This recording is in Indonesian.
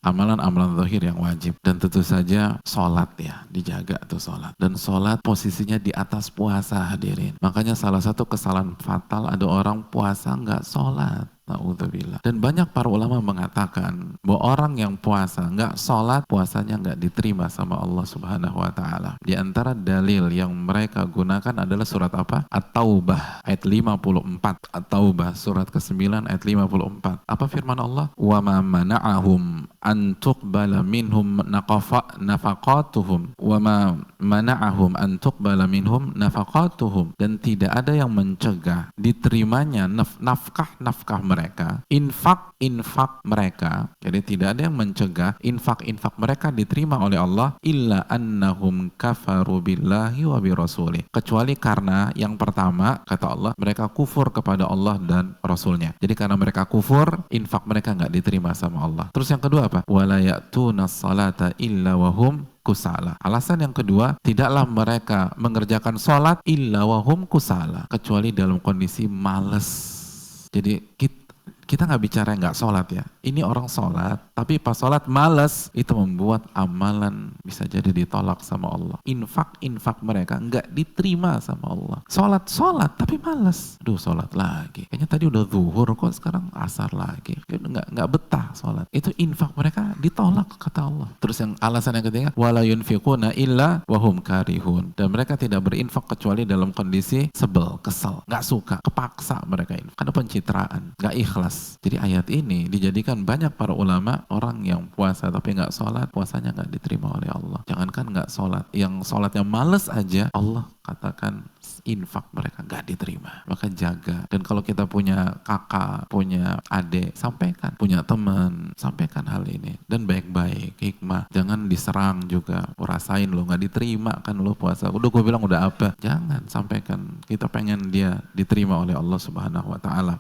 amalan-amalan zahir yang wajib. Dan tentu saja sholat ya, dijaga tuh sholat. Dan sholat posisinya di atas puasa hadirin. Makanya salah satu kesalahan fatal ada orang puasa nggak sholat. Na'udzubillah. Dan banyak para ulama mengatakan bahwa orang yang puasa nggak sholat, puasanya nggak diterima sama Allah Subhanahu wa Ta'ala. Di antara dalil yang mereka gunakan adalah surat apa? At-Taubah ayat 54. At-Taubah surat ke-9 ayat 54. Apa firman Allah? Wa ma mana'ahum an tuqbala minhum nafaqatuhum wa ma mana'ahum an tuqbala minhum nafaqatuhum. Dan tidak ada yang mencegah diterimanya nafkah mereka, infak mereka. Jadi tidak ada yang mencegah infak mereka diterima oleh Allah illa annahum kafaru billahi wa birrasulih. Kecuali karena yang pertama kata Allah, mereka kufur kepada Allah dan Rasulnya. Jadi karena mereka kufur, infak mereka nggak diterima sama Allah. Terus yang kedua apa? Wala ya'tunas salata illa wahum kusala. Alasan yang kedua, tidaklah mereka mengerjakan sholat illa wahum kusala, kecuali dalam kondisi males. Jadi kita nggak bicara nggak sholat ya. Ini orang sholat, tapi pas sholat malas, itu membuat amalan bisa jadi ditolak sama Allah. Infak mereka nggak diterima sama Allah. Sholat, tapi malas. Aduh, sholat lagi. Kayaknya tadi udah zuhur, kok sekarang asar lagi. Nggak betah sholat. Itu infak mereka ditolak kata Allah. Terus yang alasan yang ketiga, wala yunfiquna illa wahum karihun. Dan mereka tidak berinfak kecuali dalam kondisi sebel, kesel, nggak suka, kepaksa mereka infak. Karena pencitraan, nggak ikhlas. Jadi ayat ini dijadikan banyak para ulama, orang yang puasa tapi nggak sholat, puasanya nggak diterima oleh Allah. Jangankan nggak sholat, yang sholatnya males aja, Allah katakan infak mereka nggak diterima. Maka jaga. Dan kalau kita punya kakak, punya adik, sampaikan. Punya teman, sampaikan hal ini. Dan baik-baik, hikmah. Jangan diserang juga. Rasain lo nggak diterima kan lo puasa. Udah gue bilang udah apa. Jangan, sampaikan. Kita pengen dia diterima oleh Allah Subhanahu wa Ta'ala.